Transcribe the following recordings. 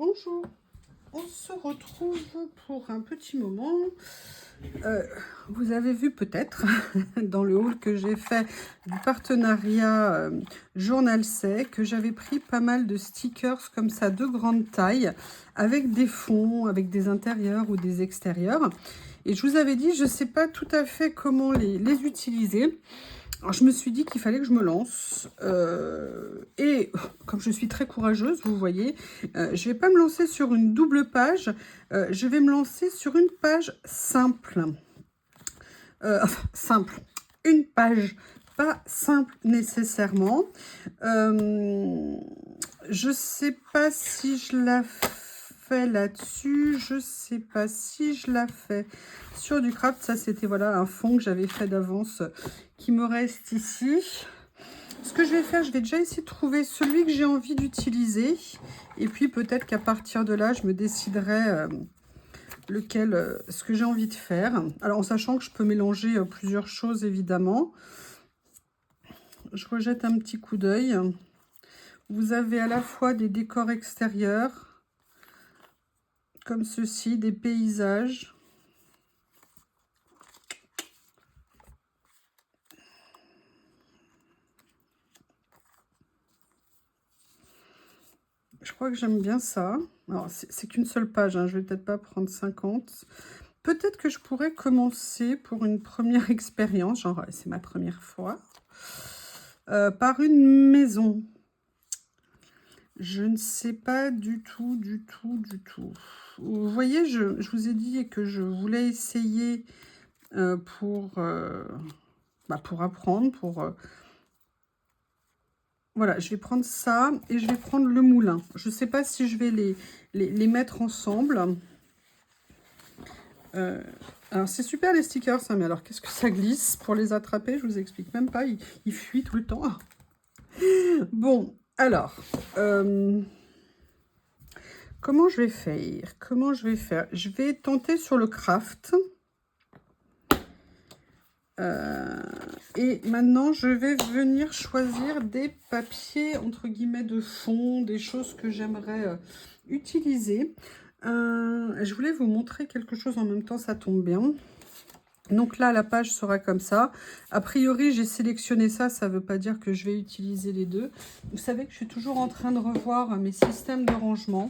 Bonjour, on se retrouve pour un petit moment. Vous avez vu peut-être dans le haul que j'ai fait du partenariat Journal C que j'avais pris pas mal de stickers comme ça de grande taille avec des fonds, avec des intérieurs ou des extérieurs. Et je vous avais dit, je ne sais pas tout à fait comment les utiliser. Alors, je me suis dit qu'il fallait que je me lance. Et comme je suis très courageuse, vous voyez, je ne vais pas me lancer sur une double page. Je vais me lancer sur une page simple. Enfin, simple. Une page, pas simple nécessairement. Je ne sais pas si je la fais là-dessus. Je ne sais pas si je la fais sur du craft. Ça, c'était voilà un fond que j'avais fait d'avance qui me reste ici. Ce que je vais faire, je vais déjà essayer de trouver celui que j'ai envie d'utiliser. Et puis peut-être qu'à partir de là, je me déciderai ce que j'ai envie de faire. Alors en sachant que je peux mélanger plusieurs choses évidemment. Je rejette un petit coup d'œil. Vous avez à la fois des décors extérieurs, comme ceci, des paysages. Je crois que j'aime bien ça. Alors, c'est qu'une seule page, hein. Je vais peut-être pas prendre 50. Peut-être que je pourrais commencer pour une première expérience, genre c'est ma première fois, par une maison. Je ne sais pas du tout. Vous voyez, je vous ai dit que je voulais essayer pour apprendre, voilà, je vais prendre ça et je vais prendre le moulin. Je ne sais pas si je vais les mettre ensemble. Alors, c'est super les stickers, ça, mais alors qu'est-ce que ça glisse pour les attraper? Je vous explique même pas, ils fuient tout le temps. Bon, alors, comment je vais faire? Je vais tenter sur le craft. Et maintenant, je vais venir choisir des papiers, entre guillemets, de fond, des choses que j'aimerais utiliser. Je voulais vous montrer quelque chose en même temps, ça tombe bien. Donc là, la page sera comme ça. A priori, j'ai sélectionné ça, ça ne veut pas dire que je vais utiliser les deux. Vous savez que je suis toujours en train de revoir mes systèmes de rangement.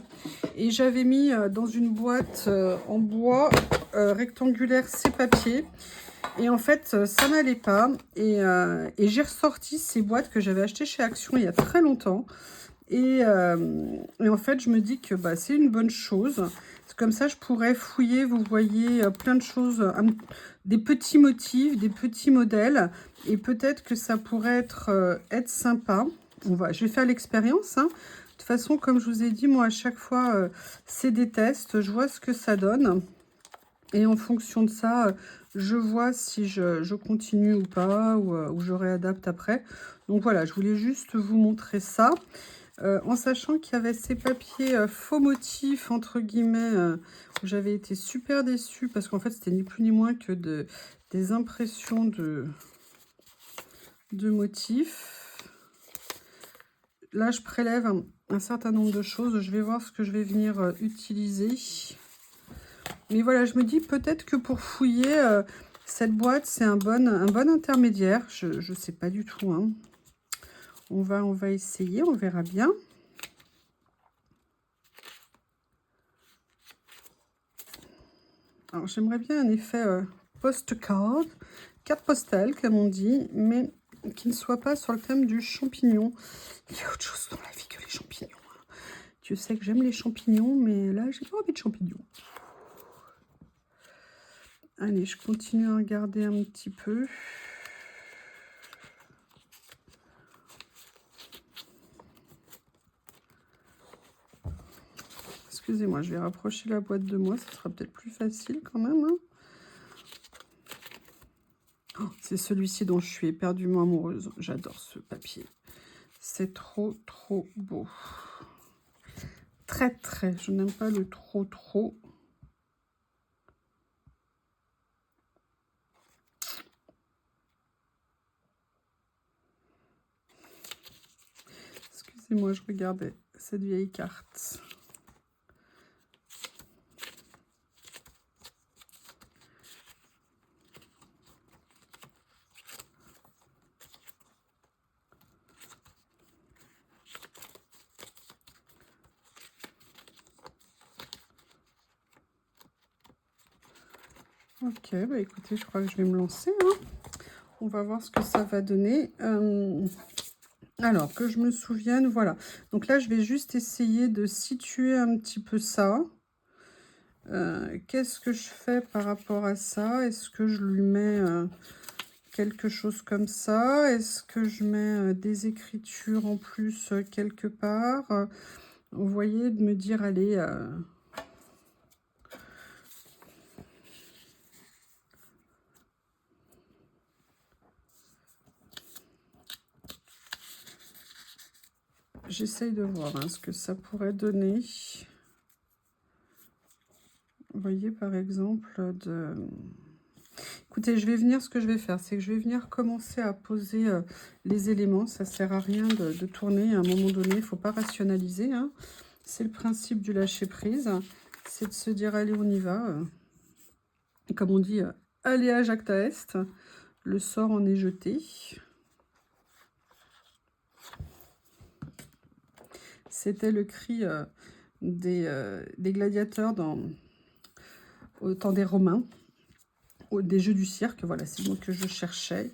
Et j'avais mis dans une boîte en bois rectangulaire ces papiers. Et en fait, ça n'allait pas. Et j'ai ressorti ces boîtes que j'avais achetées chez Action il y a très longtemps. Et en fait, je me dis que c'est une bonne chose. Comme ça, je pourrais fouiller, vous voyez, plein de choses, des petits motifs, des petits modèles. Et peut-être que ça pourrait être sympa. Je vais faire l'expérience, hein. De toute façon, comme je vous ai dit, moi, à chaque fois, c'est des tests. Je vois ce que ça donne. Et en fonction de ça, je vois si je continue ou pas, ou je réadapte après. Donc voilà, je voulais juste vous montrer ça. En sachant qu'il y avait ces papiers faux motifs, entre guillemets, où j'avais été super déçue, parce qu'en fait, c'était ni plus ni moins que des impressions de motifs. Là, je prélève un certain nombre de choses. Je vais voir ce que je vais venir utiliser. Mais voilà, je me dis peut-être que pour fouiller cette boîte, c'est un bon intermédiaire. Je ne sais pas du tout, hein. On va essayer, on verra bien. Alors, j'aimerais bien un effet postcard, carte postale, comme on dit, mais qui ne soit pas sur le thème du champignon. Il y a autre chose dans la vie que les champignons, hein. Dieu sait que j'aime les champignons, mais là, j'ai pas envie de champignons. Allez, je continue à regarder un petit peu. Excusez-moi, je vais rapprocher la boîte de moi, ça sera peut-être plus facile quand même, hein. Oh, c'est celui-ci dont je suis éperdument amoureuse. J'adore ce papier. C'est trop beau. Très, je n'aime pas le trop. Excusez-moi, je regardais cette vieille carte. Ok, bah écoutez, je crois que je vais me lancer, hein. On va voir ce que ça va donner. Alors, que je me souvienne, voilà. Donc là, je vais juste essayer de situer un petit peu ça. Qu'est-ce que je fais par rapport à ça? Est-ce que je lui mets quelque chose comme ça? Est-ce que je mets des écritures en plus quelque part? Vous voyez, de me dire, allez... j'essaye de voir hein, ce que ça pourrait donner. Vous voyez, par exemple, de... Écoutez, je vais venir, ce que je vais faire, c'est que je vais venir commencer à poser les éléments. Ça ne sert à rien de tourner à un moment donné, il ne faut pas rationaliser. Hein. C'est le principe du lâcher-prise. C'est de se dire, allez, on y va. Et comme on dit, allez à Jacta Est. Le sort en est jeté. C'était le cri des gladiateurs au temps des Romains. Des jeux du cirque, voilà, c'est le mot que je cherchais.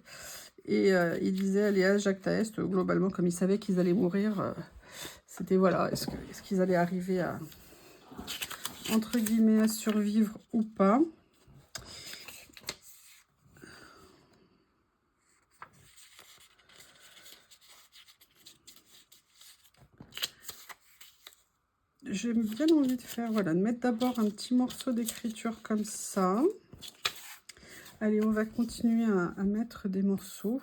Et il disait, allez à Jacta Est, globalement, comme ils savaient qu'ils allaient mourir, c'était, voilà, est-ce qu'ils allaient arriver à, entre guillemets, à survivre ou pas. J'ai bien envie de faire, voilà, de mettre d'abord un petit morceau d'écriture comme ça. Allez, on va continuer à mettre des morceaux.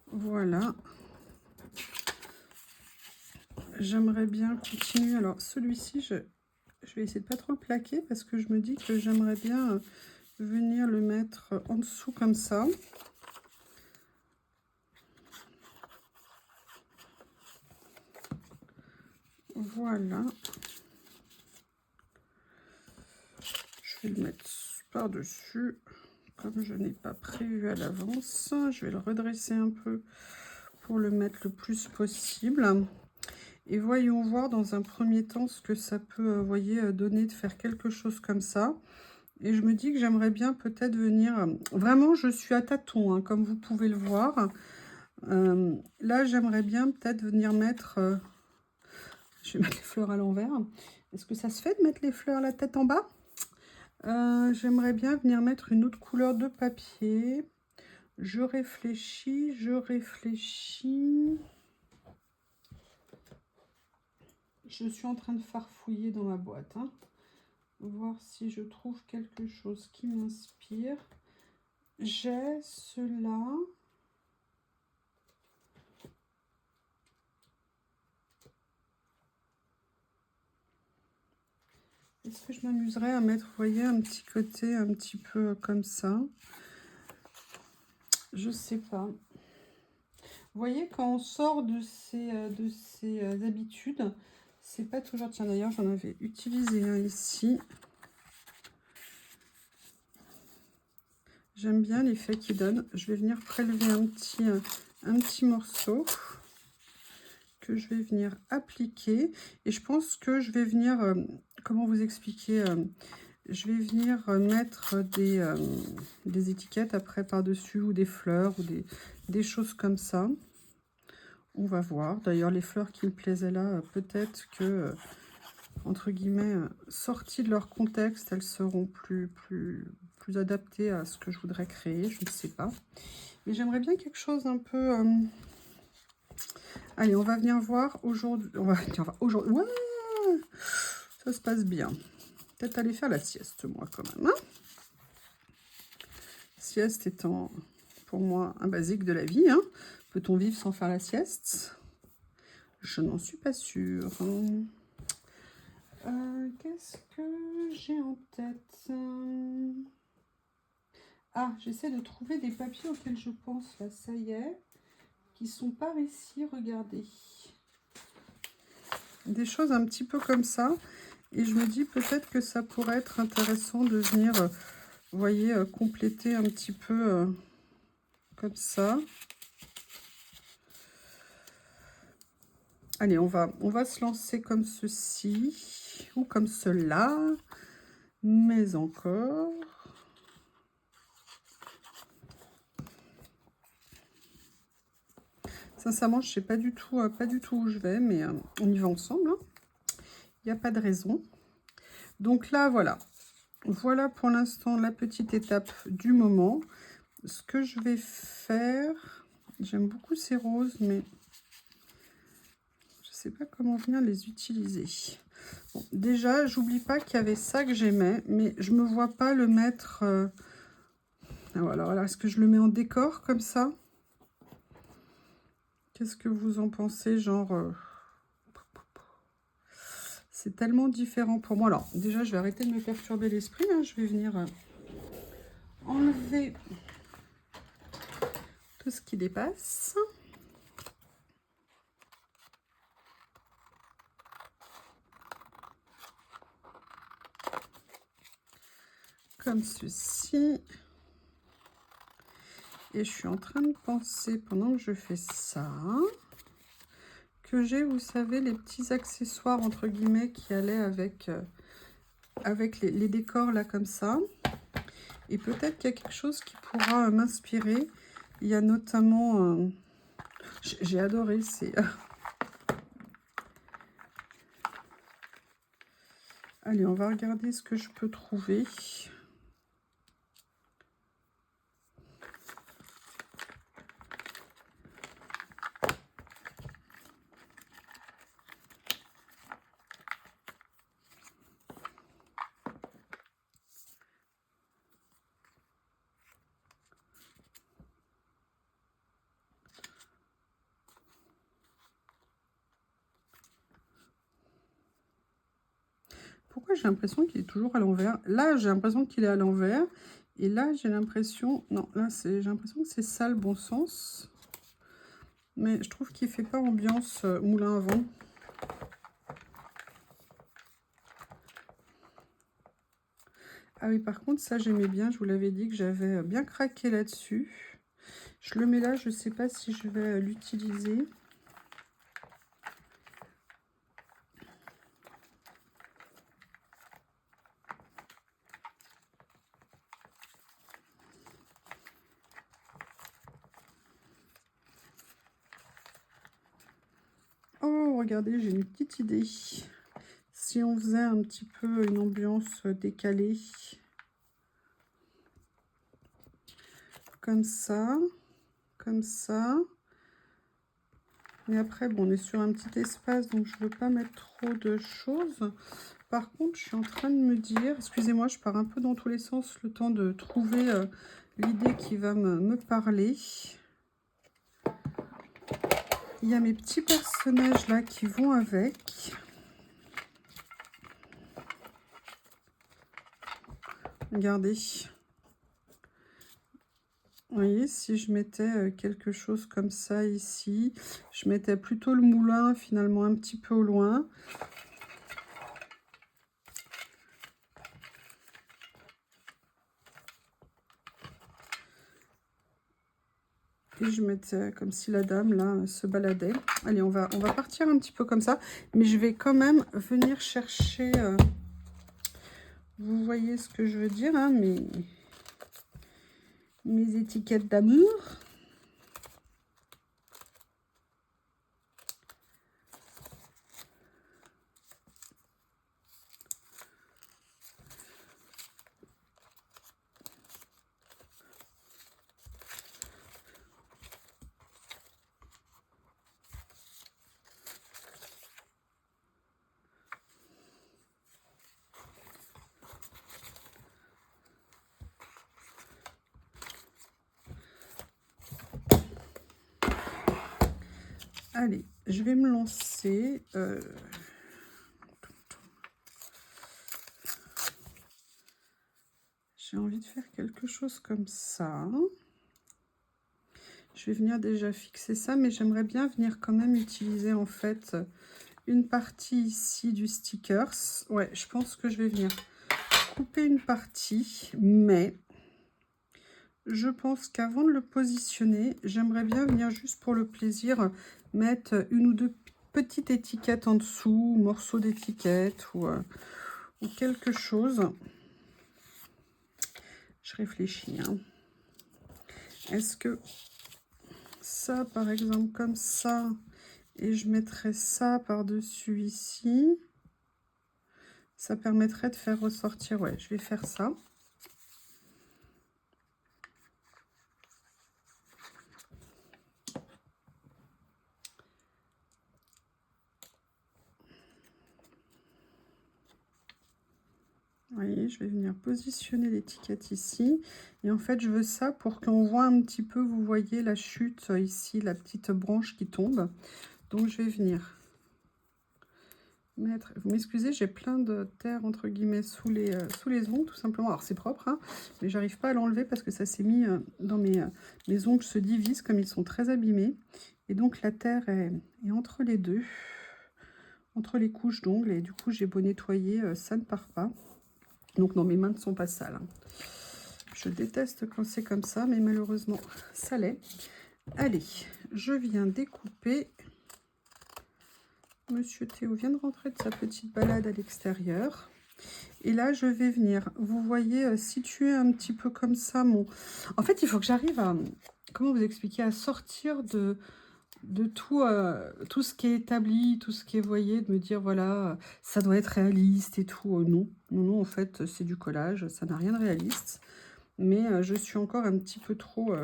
Voilà. J'aimerais bien continuer. Alors, celui-ci, je vais essayer de pas trop le plaquer parce que je me dis que j'aimerais bien venir le mettre en dessous comme ça. Voilà. Je vais le mettre par-dessus. Comme je n'ai pas prévu à l'avance, je vais le redresser un peu pour le mettre le plus possible. Et voyons voir dans un premier temps ce que ça peut, vous voyez, donner de faire quelque chose comme ça. Et je me dis que j'aimerais bien peut-être venir... Vraiment, je suis à tâtons, hein, comme vous pouvez le voir. Là, j'aimerais bien peut-être venir mettre... je vais mettre les fleurs à l'envers. Est-ce que ça se fait de mettre les fleurs la tête en bas? J'aimerais bien venir mettre une autre couleur de papier. Je réfléchis, je réfléchis. Je suis en train de farfouiller dans ma boîte. Hein. Voir si je trouve quelque chose qui m'inspire. J'ai cela. Est-ce que je m'amuserais à mettre, vous voyez, un petit côté un petit peu comme ça? Je sais pas. Vous voyez, quand on sort de ces habitudes, c'est pas toujours... Tiens, d'ailleurs, j'en avais utilisé un ici. J'aime bien l'effet qu'il donne. Je vais venir prélever un petit morceau que je vais venir appliquer. Et je pense que je vais venir... comment vous expliquer je vais venir mettre des étiquettes après par-dessus, ou des fleurs, ou des choses comme ça. On va voir. D'ailleurs, les fleurs qui me plaisaient là, peut-être que, entre guillemets, sorties de leur contexte, elles seront plus adaptées à ce que je voudrais créer. Je ne sais pas. Mais j'aimerais bien quelque chose un peu... Allez, on va venir voir aujourd'hui. On va venir voir aujourd'hui. Ouais, ça se passe bien. Peut-être aller faire la sieste, moi, quand même. Hein, sieste étant, pour moi, un basique de la vie. Hein. Peut-on vivre sans faire la sieste? Je n'en suis pas sûre. Qu'est-ce que j'ai en tête? Ah, j'essaie de trouver des papiers auxquels je pense. Là, ça y est. Qui sont par ici, regardez. Des choses un petit peu comme ça. Et je me dis peut-être que ça pourrait être intéressant de venir, vous voyez, compléter un petit peu comme ça. Allez, on va se lancer comme ceci ou comme cela, mais encore. Sincèrement, je sais pas du tout où je vais, mais on y va ensemble, hein. Il n'y a pas de raison. Donc là, voilà. Voilà pour l'instant la petite étape du moment. Ce que je vais faire, j'aime beaucoup ces roses, mais je sais pas comment venir les utiliser. Bon, déjà, j'oublie pas qu'il y avait ça que j'aimais, mais je me vois pas le mettre. Alors là, est-ce que je le mets en décor comme ça? Qu'est-ce que vous en pensez, genre c'est tellement différent pour moi. Alors, déjà, je vais arrêter de me perturber l'esprit, hein. Je vais venir enlever tout ce qui dépasse. Comme ceci. Et je suis en train de penser, pendant que je fais ça, que j'ai, vous savez, les petits accessoires, entre guillemets, qui allaient avec, avec les décors, là, comme ça. Et peut-être qu'il y a quelque chose qui pourra m'inspirer. Il y a notamment... j'ai adoré ces... Allez, on va regarder ce que je peux trouver. Pourquoi j'ai l'impression qu'il est toujours à l'envers? Là, j'ai l'impression qu'il est à l'envers. Et là, j'ai l'impression... Non, là, j'ai l'impression que c'est ça le bon sens. Mais je trouve qu'il ne fait pas ambiance moulin à vent. Ah oui, par contre, ça, j'aimais bien. Je vous l'avais dit que j'avais bien craqué là-dessus. Je le mets là, je ne sais pas si je vais l'utiliser. Oh, regardez, j'ai une petite idée. Si on faisait un petit peu une ambiance décalée, comme ça, comme ça. Mais après, bon, on est sur un petit espace, donc je ne veux pas mettre trop de choses. Par contre, je suis en train de me dire, excusez-moi, je pars un peu dans tous les sens, le temps de trouver l'idée qui va me parler. Il y a mes petits personnages là qui vont avec. Regardez. Vous voyez, si je mettais quelque chose comme ça ici, je mettais plutôt le moulin finalement un petit peu au loin. Et je mettais comme si la dame là se baladait. Allez, on va partir un petit peu comme ça. Mais je vais quand même venir chercher... vous voyez ce que je veux dire, hein, mes étiquettes d'amour. Allez, je vais me lancer. J'ai envie de faire quelque chose comme ça. Je vais venir déjà fixer ça, mais j'aimerais bien venir quand même utiliser en fait une partie ici du stickers. Ouais, je pense que je vais venir couper une partie, mais je pense qu'avant de le positionner, j'aimerais bien venir juste pour le plaisir mettre une ou deux petite étiquette en dessous, morceau d'étiquette ou quelque chose. Je réfléchis. Hein. Est-ce que ça, par exemple, comme ça, et je mettrais ça par-dessus ici, ça permettrait de faire ressortir. Ouais, je vais faire ça. Vous voyez, je vais venir positionner l'étiquette ici. Et en fait, je veux ça pour qu'on voit un petit peu, vous voyez la chute ici, la petite branche qui tombe. Donc, je vais venir mettre... Vous m'excusez, j'ai plein de terre, entre guillemets, sous les ongles, tout simplement. Alors, c'est propre, hein, mais j'arrive pas à l'enlever parce que ça s'est mis dans mes ongles se divisent comme ils sont très abîmés. Et donc, la terre est entre les deux, entre les couches d'ongles. Et du coup, j'ai beau nettoyer, ça ne part pas. Donc non, mes mains ne sont pas sales. Hein. Je déteste quand c'est comme ça, mais malheureusement, ça l'est. Allez, je viens découper. Monsieur Théo vient de rentrer de sa petite balade à l'extérieur. Et là, je vais venir, vous voyez, situer un petit peu comme ça mon... En fait, il faut que j'arrive à... Comment vous expliquer? À sortir de tout, tout ce qui est établi, tout ce qui est, vous voyez, de me dire, voilà, ça doit être réaliste et tout. Non, non, non, en fait, c'est du collage, ça n'a rien de réaliste. Mais je suis encore un petit peu trop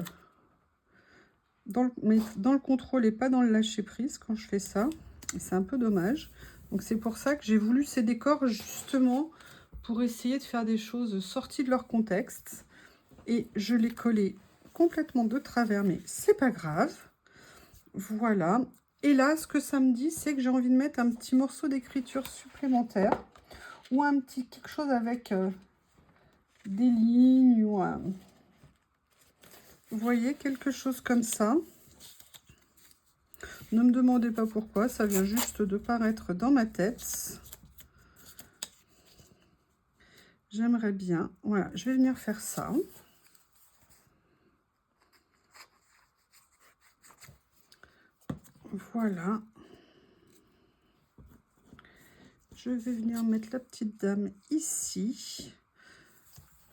dans le contrôle et pas dans le lâcher-prise quand je fais ça. Et c'est un peu dommage. Donc c'est pour ça que j'ai voulu ces décors, justement, pour essayer de faire des choses sorties de leur contexte. Et je l'ai collé complètement de travers, mais c'est pas grave. Voilà. Et là, ce que ça me dit, c'est que j'ai envie de mettre un petit morceau d'écriture supplémentaire ou un petit quelque chose avec des lignes ou vous voyez, quelque chose comme ça. Ne me demandez pas pourquoi, ça vient juste de paraître dans ma tête. J'aimerais bien. Voilà, je vais venir faire ça. Voilà. Je vais venir mettre la petite dame ici.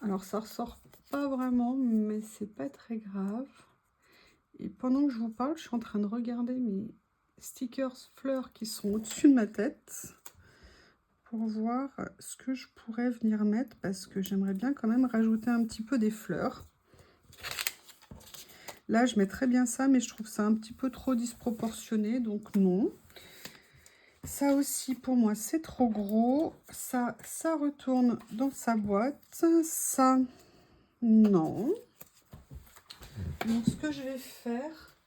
Alors, ça ressort pas vraiment, mais c'est pas très grave. Et pendant que je vous parle, je suis en train de regarder mes stickers fleurs qui sont au-dessus de ma tête pour voir ce que je pourrais venir mettre parce que j'aimerais bien quand même rajouter un petit peu des fleurs. Là, je mets très bien ça, mais je trouve ça un petit peu trop disproportionné, donc non. Ça aussi, pour moi, c'est trop gros. Ça retourne dans sa boîte. Ça, non. Donc, ce que je vais faire,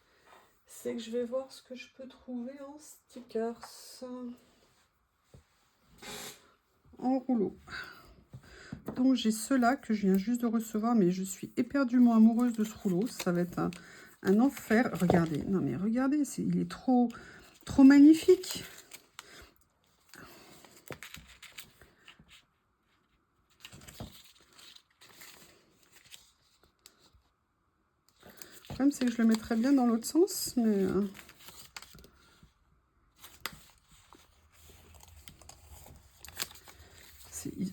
c'est que je vais voir ce que je peux trouver en stickers. En rouleau. Donc, j'ai ceux-là que je viens juste de recevoir, mais je suis éperdument amoureuse de ce rouleau. Ça va être un enfer. Regardez, non mais regardez, il est trop magnifique. Le problème, c'est que je le mettrais bien dans l'autre sens, mais...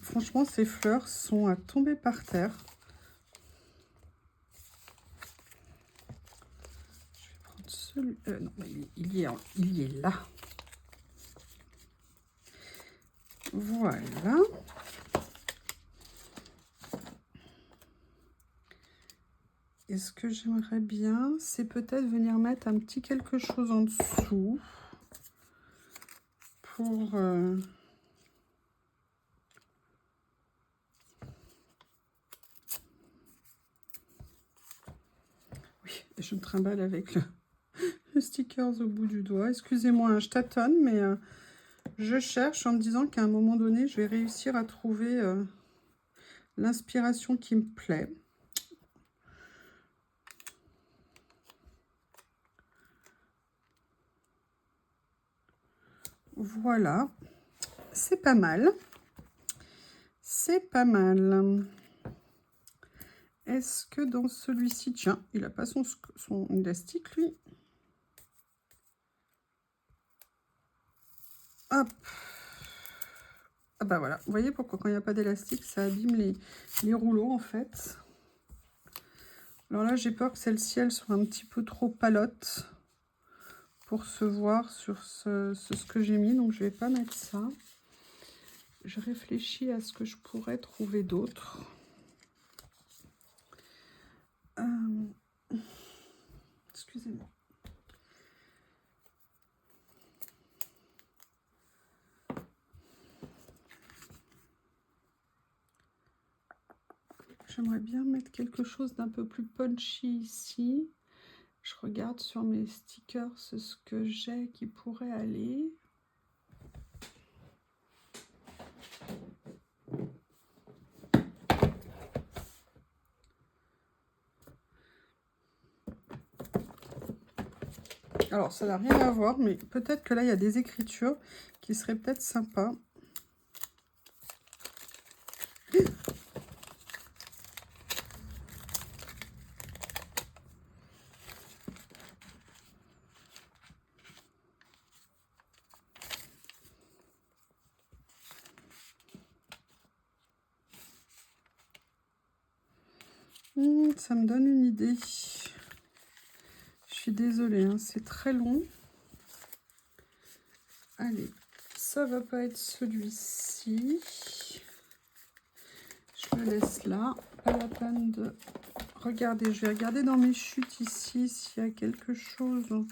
Franchement, ces fleurs sont à tomber par terre. Je vais prendre celui... non, il y est là. Voilà. Et ce que j'aimerais bien, c'est peut-être venir mettre un petit quelque chose en dessous pour... Oui, je me trimballe avec le stickers au bout du doigt. Excusez-moi, hein, je tâtonne, mais je cherche en me disant qu'à un moment donné, je vais réussir à trouver l'inspiration qui me plaît. Voilà, c'est pas mal. C'est pas mal. Est-ce que dans celui-ci, tiens, il n'a pas son élastique, lui. Hop. Ah bah voilà, vous voyez pourquoi quand il n'y a pas d'élastique, ça abîme les rouleaux en fait. Alors là, j'ai peur que celle-ci, elle soit un petit peu trop palote pour se voir sur ce que j'ai mis. Donc, je vais pas mettre ça. Je réfléchis à ce que je pourrais trouver d'autre. Excusez-moi. J'aimerais bien mettre quelque chose d'un peu plus punchy ici. Je regarde sur mes stickers ce que j'ai qui pourrait aller. Alors, ça n'a rien à voir, mais peut-être que là, il y a des écritures qui seraient peut-être sympas. Ça me donne une idée. Je suis désolée, hein, c'est très long. Allez, ça va pas être celui-ci. Je le laisse là. Pas la peine de regarder. Je vais regarder dans mes chutes ici s'il y a quelque chose.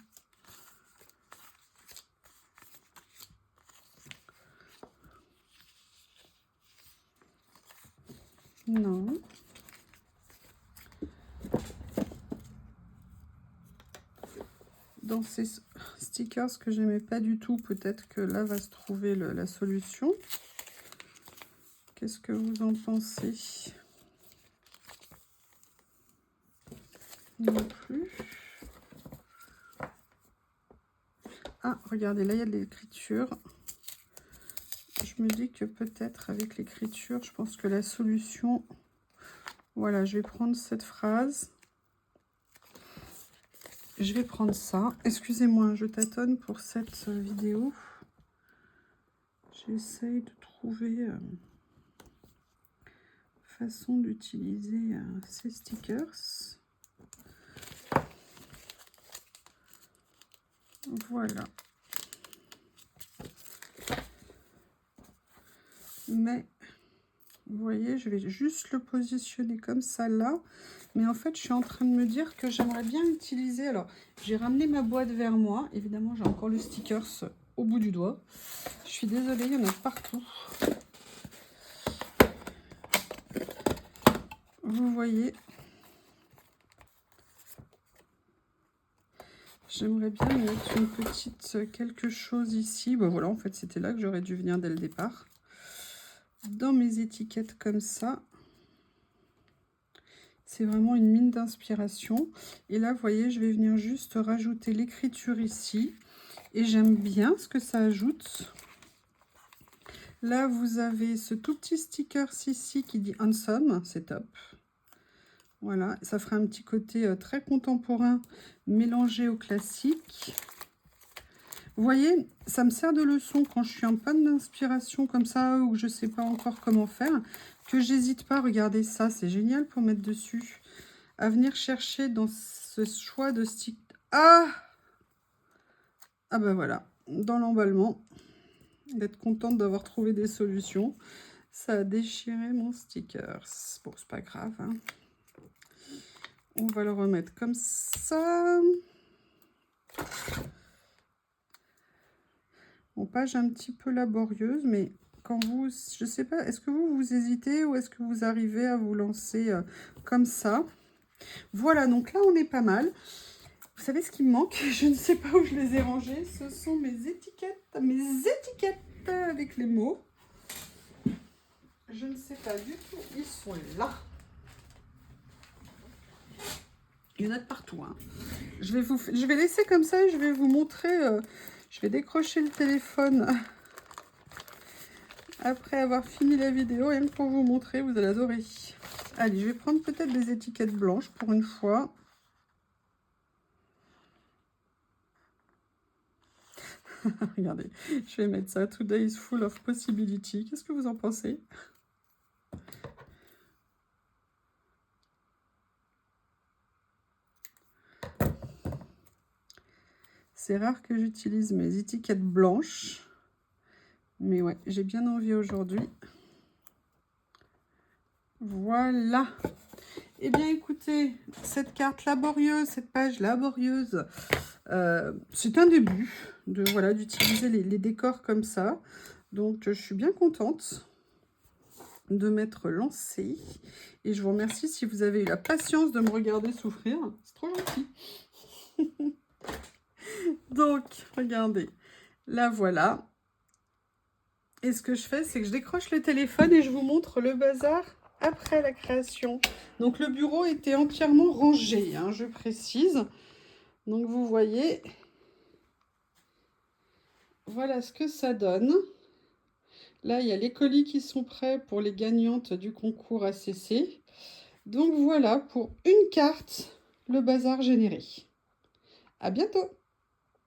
Non. Dans ces stickers que j'aimais pas du tout, peut-être que là va se trouver la solution. Qu'est-ce que vous en pensez? Non plus. Ah, regardez, là il y a de l'écriture. Je me dis que peut-être avec l'écriture, je pense que la solution... Voilà, je vais prendre cette phrase. Je vais prendre ça. Excusez-moi, je tâtonne pour cette vidéo. J'essaye de trouver façon d'utiliser ces stickers. Voilà. Mais, vous voyez, je vais juste le positionner comme ça là. Mais en fait, je suis en train de me dire que j'aimerais bien utiliser... Alors, j'ai ramené ma boîte vers moi. Évidemment, j'ai encore le stickers au bout du doigt. Je suis désolée, il y en a partout. Vous voyez. J'aimerais bien mettre une petite quelque chose ici. Ben voilà, en fait, c'était là que j'aurais dû venir dès le départ. Dans mes étiquettes comme ça. C'est vraiment une mine d'inspiration. Et là, vous voyez, je vais venir juste rajouter l'écriture ici. Et j'aime bien ce que ça ajoute. Là, vous avez ce tout petit sticker ici qui dit Handsome. C'est top. Voilà, ça fera un petit côté très contemporain mélangé au classique. Vous voyez, ça me sert de leçon quand je suis en panne d'inspiration comme ça ou je ne sais pas encore comment faire, que j'hésite pas, regardez ça, c'est génial pour mettre dessus, à venir chercher dans ce choix de stick. Ah ben voilà, dans l'emballement, d'être contente d'avoir trouvé des solutions. Ça a déchiré mon sticker. Bon, c'est pas grave, hein. On va le remettre comme ça. Bon, page un petit peu laborieuse, mais quand vous, je sais pas, est-ce que vous hésitez ou est-ce que vous arrivez à vous lancer comme ça? Voilà, donc là, on est pas mal. Vous savez ce qui me manque? Je ne sais pas où je les ai rangées. Ce sont mes étiquettes avec les mots. Je ne sais pas du tout. Ils sont là. Il y en a de partout, hein. Je vais laisser comme ça et je vais vous montrer. Je vais décrocher le téléphone après avoir fini la vidéo, rien que pour vous montrer, vous allez adorer. Allez, je vais prendre peut-être des étiquettes blanches pour une fois. Regardez, je vais mettre ça. Today is full of possibilities. Qu'est-ce que vous en pensez? C'est rare que j'utilise mes étiquettes blanches. Mais ouais, j'ai bien envie aujourd'hui. Voilà. Eh bien, écoutez, cette carte laborieuse, cette page laborieuse, c'est un début voilà, d'utiliser les décors comme ça. Donc, je suis bien contente de m'être lancée. Et je vous remercie si vous avez eu la patience de me regarder souffrir. C'est trop gentil. Donc, regardez. Là, voilà. Et ce que je fais, c'est que je décroche le téléphone et je vous montre le bazar après la création. Donc, le bureau était entièrement rangé, hein, je précise. Donc, vous voyez, voilà ce que ça donne. Là, il y a les colis qui sont prêts pour les gagnantes du concours ACC. Donc, voilà pour une carte, le bazar généré. À bientôt!